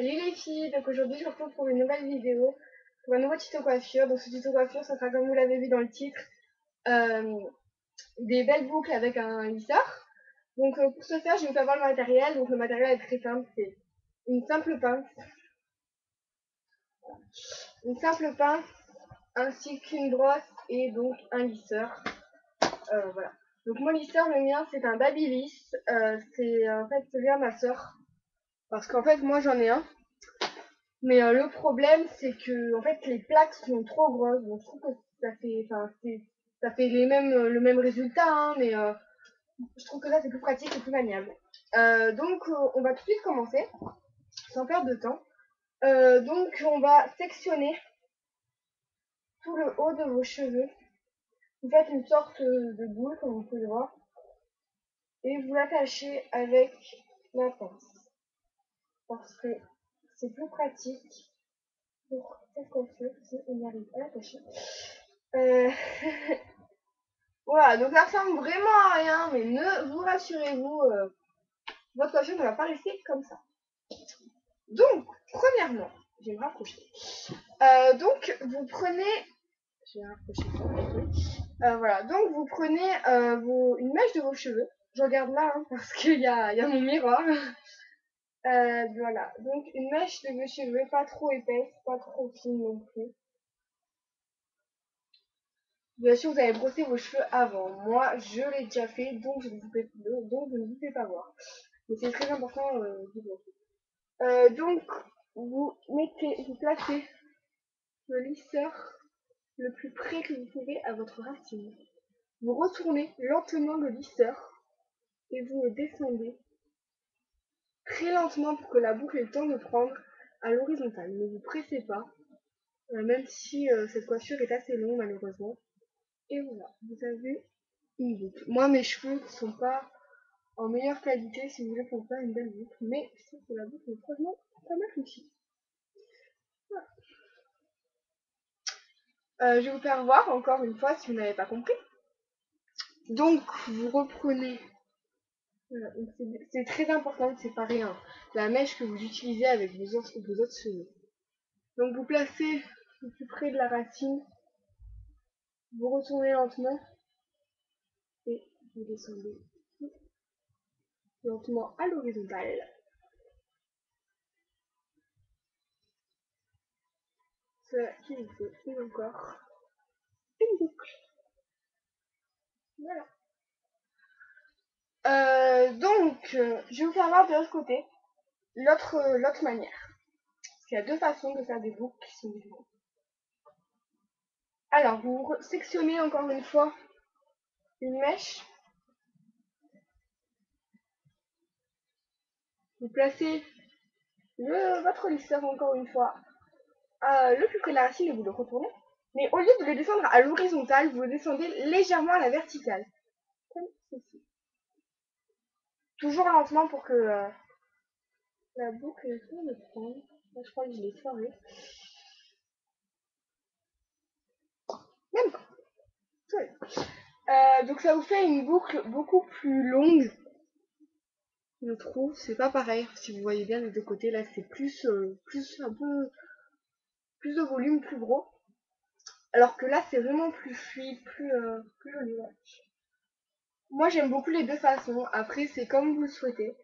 Salut les filles, donc aujourd'hui je vous retrouve pour une nouvelle vidéo, pour un nouveau tuto coiffure. Donc ce tuto coiffure, ça sera comme vous l'avez vu dans le titre, euh, des belles boucles avec un lisseur. Donc pour ce faire, je vais vous faire voir le matériel. Donc le matériel est très simple, c'est une simple pince, ainsi qu'une brosse et donc un lisseur. Voilà. Donc mon lisseur, le mien, c'est un Babyliss. C'est en fait celui à ma soeur, parce qu'en fait moi j'en ai un. Mais le problème, c'est que en fait, les plaques sont trop grosses. Donc, je trouve que ça fait le même résultat, hein, mais je trouve que là, c'est plus pratique et plus maniable. Donc, on va tout de suite commencer, sans perdre de temps. Donc, on va sectionner tout le haut de vos cheveux. Vous faites une sorte de boule, comme vous pouvez voir, et vous l'attachez avec la pince, parce que c'est plus pratique pour cette coiffure si on y arrive à l'attacher. Euh, Voilà, donc ça ressemble vraiment à rien, mais ne vous rassurez-vous, votre coiffure ne va pas rester comme ça. Donc, premièrement, je vais me rapprocher. Donc, vous prenez, je vais rapprocher. Voilà, donc vous prenez une mèche de vos cheveux. Je regarde là, hein, parce qu'il y a mon miroir. Voilà, donc une mèche de vos cheveux, pas trop épaisse, pas trop fine non plus. Bien sûr, vous avez brossé vos cheveux avant. Moi, je l'ai déjà fait, donc je ne vous fais pas voir. Mais c'est très important d'y brosser. Donc, vous placez le lisseur le plus près que vous pouvez à votre racine. Vous retournez lentement le lisseur et vous le descendez très lentement pour que la boucle ait le temps de prendre à l'horizontale. Ne vous pressez pas, même si cette coiffure est assez longue malheureusement. Et voilà, vous avez une boucle. Moi, mes cheveux ne sont pas en meilleure qualité si vous voulez pour faire une belle boucle, mais je trouve que la boucle est franchement pas mal réussie. Voilà. Je vais vous faire voir encore une fois si vous n'avez pas compris. Donc, vous reprenez, voilà, c'est très important de séparer la mèche que vous utilisez avec vos autres cheveux. Donc, vous placez le plus près de la racine, vous retournez lentement et vous descendez lentement à l'horizontale. Cela qui vous fait encore une boucle. Voilà. Je vais vous faire voir de l'autre côté, l'autre manière. Parce qu'il y a deux façons de faire des boucles qui sont différentes. Alors, vous sectionnez encore une fois une mèche. Vous placez votre lisseur encore une fois le plus près de la racine et vous le retournez. Mais au lieu de le descendre à l'horizontale, vous le descendez légèrement à la verticale. Comme ceci. Toujours lentement pour que la boucle ait le temps de prendre. Là, je crois que je l'ai foiré. Même pas. Donc ça vous fait une boucle beaucoup plus longue. Je trouve, c'est pas pareil. Si vous voyez bien les deux côtés, là c'est plus un peu plus de volume, plus gros. Alors que là c'est vraiment plus fluide, plus joli. Ouais. Moi j'aime beaucoup les deux façons. Après c'est comme vous le souhaitez.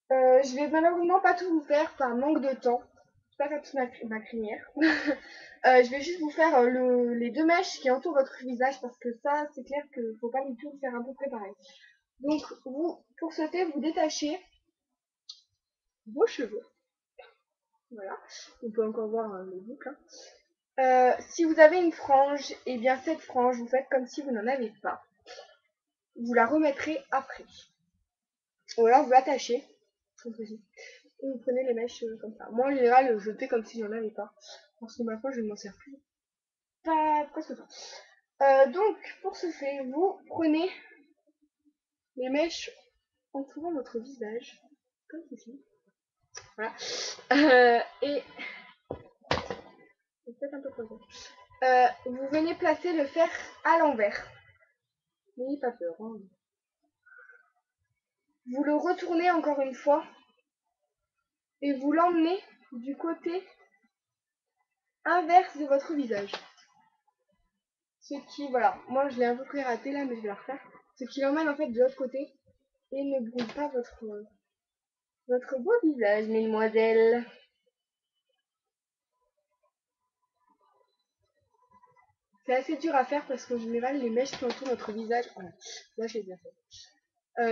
Je vais malheureusement pas tout vous faire par manque de temps. Je vais pas faire toute ma crinière. Je vais juste vous faire les deux mèches qui entourent votre visage parce que ça c'est clair qu'il faut pas du tout faire à peu près pareil. Donc vous, pour ce fait, vous détachez vos cheveux. Voilà, on peut encore voir les boucles. Hein. Si vous avez une frange, et bien cette frange, vous faites comme si vous n'en avez pas. Vous la remettrez après. Ou alors vous l'attachez, comme ceci. Et vous prenez les mèches comme ça. Moi en général, je fais comme si j'en avais pas. Parce que maintenant je ne m'en sers plus. Pas presque pas. Donc pour ce faire, vous prenez les mèches entourant votre visage. Comme ceci. Voilà. Et peut-être un peu croisé. Vous venez placer le fer à l'envers. N'ayez pas peur. Hein. Vous le retournez encore une fois et vous l'emmenez du côté inverse de votre visage. Ce qui, voilà, moi je l'ai un peu près raté là, mais je vais la refaire. Ce qui l'emmène en fait de l'autre côté et ne brûle pas votre beau visage, mesdemoiselles. C'est assez dur à faire parce qu'en général, les mèches qui entourent notre visage, voilà, là j'ai bien fait.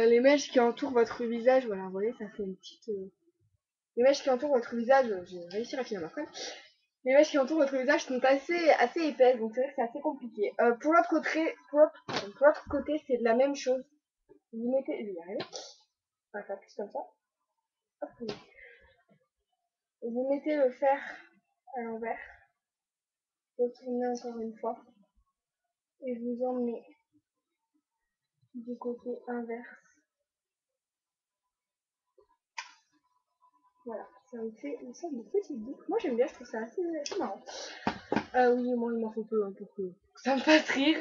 Les mèches qui entourent votre visage, voilà, vous voyez, ça fait une petite. Les mèches qui entourent votre visage, j'ai réussi à finir ma phrase. Les mèches qui entourent votre visage sont assez épaisses, donc c'est vrai que c'est assez compliqué. Pour l'autre côté, c'est de la même chose. Vous mettez, je vais y arriver. On va faire plus comme ça. Hop, oui. Vous mettez le fer à l'envers, retournez encore une fois, et vous emmenez du côté inverse. Voilà, ça me fait une sorte de petite boucle. Moi j'aime bien, je trouve ça assez marrant. Oui, moi il m'en faut peu hein, pour que ça me fasse rire.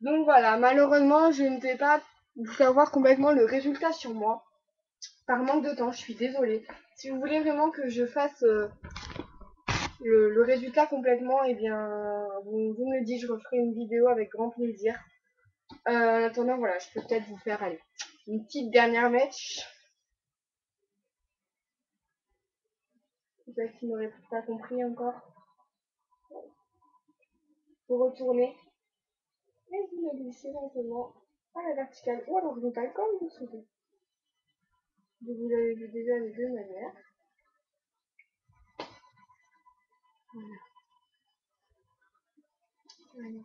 Donc voilà, malheureusement je ne vais pas vous faire voir complètement le résultat sur moi. Par manque de temps, je suis désolée. Si vous voulez vraiment que je fasse le résultat complètement, eh bien vous me le dites, je referai une vidéo avec grand plaisir. En attendant, voilà, je peux peut-être vous faire aller une petite dernière mèche. Peut-être qui n'aurait pas compris encore. Vous retournez et vous le glissez lentement à la verticale ou à l'horizontale comme vous souhaitez. Vous l'avez vu déjà les deux manières. Voilà. Voilà.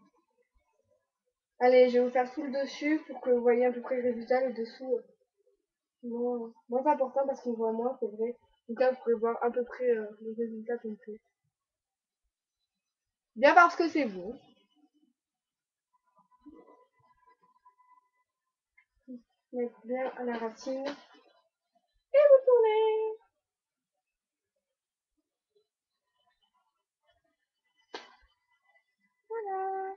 Allez, je vais vous faire tout le dessus pour que vous voyez à peu près le résultat. Le dessous, moins important parce qu'on voit moins, c'est vrai. Donc là, vous pouvez voir à peu près le résultat complet. Bien parce que c'est vous. Mettre bien à la racine. Et vous tournez. Voilà.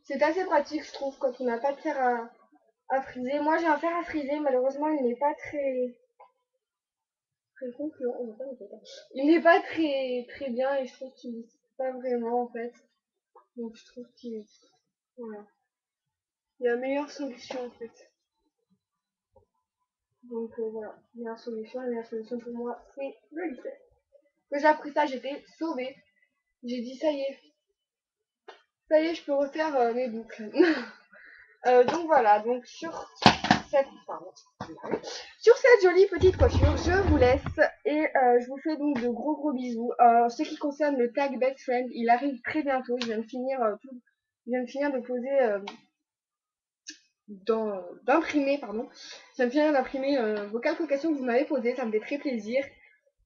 C'est assez pratique, je trouve, quand on n'a pas de fer à friser. Moi, j'ai un fer à friser. Malheureusement, il n'est pas très concluant. Il n'est pas très bien et je trouve qu'il ne pas vraiment, en fait. Donc, je trouve qu'il voilà. Il y a meilleure solution, en fait. Donc, voilà. Meilleure solution. La meilleure solution pour moi, c'est le lycée. Quand j'ai appris ça, j'étais sauvée. J'ai dit, ça y est, je peux refaire mes boucles. Donc voilà, donc cette, pardon, sur cette jolie petite coiffure, je vous laisse et je vous fais donc de gros bisous. Ce qui concerne le tag Best Friend, il arrive très bientôt. Je viens de finir, de poser, d'imprimer, pardon. Je viens de finir d'imprimer vos quelques questions que vous m'avez posées, ça me fait très plaisir.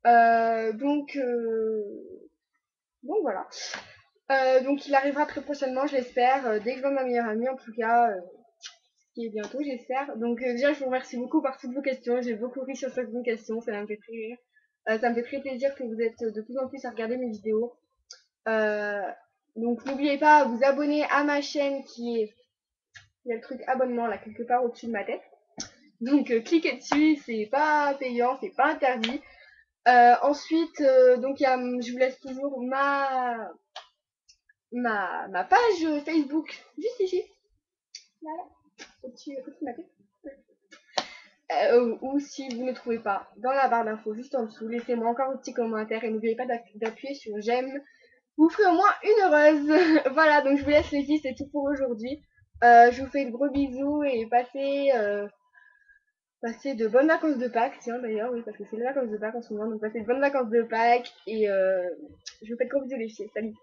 Donc voilà. Donc il arrivera très prochainement, je l'espère, dès que je vois ma meilleure amie en tout cas. Qui est bientôt, j'espère. Donc déjà, je vous remercie beaucoup par toutes vos questions. J'ai beaucoup ri sur certaines questions, ça me fait très rire. Ça me fait très plaisir que vous êtes de plus en plus à regarder mes vidéos. Euh, donc n'oubliez pas à vous abonner à ma chaîne qui est... Il y a le truc abonnement là quelque part au-dessus de ma tête. Donc cliquez dessus, c'est pas payant, c'est pas interdit. Ensuite, donc je vous laisse toujours ma page Facebook juste ici. Voilà, au-dessus de ma tête. Ou si vous ne trouvez pas dans la barre d'infos juste en dessous, laissez-moi encore un petit commentaire et n'oubliez pas d'appuyer sur j'aime. Vous ferez au moins une heureuse. Voilà, donc je vous laisse les filles, c'est tout pour aujourd'hui. Je vous fais de gros bisous et passez de bonnes vacances de Pâques. Tiens d'ailleurs, oui, parce que c'est les vacances de Pâques en ce moment, donc passez de bonnes vacances de Pâques et je vous fais de gros bisous les filles. Salut!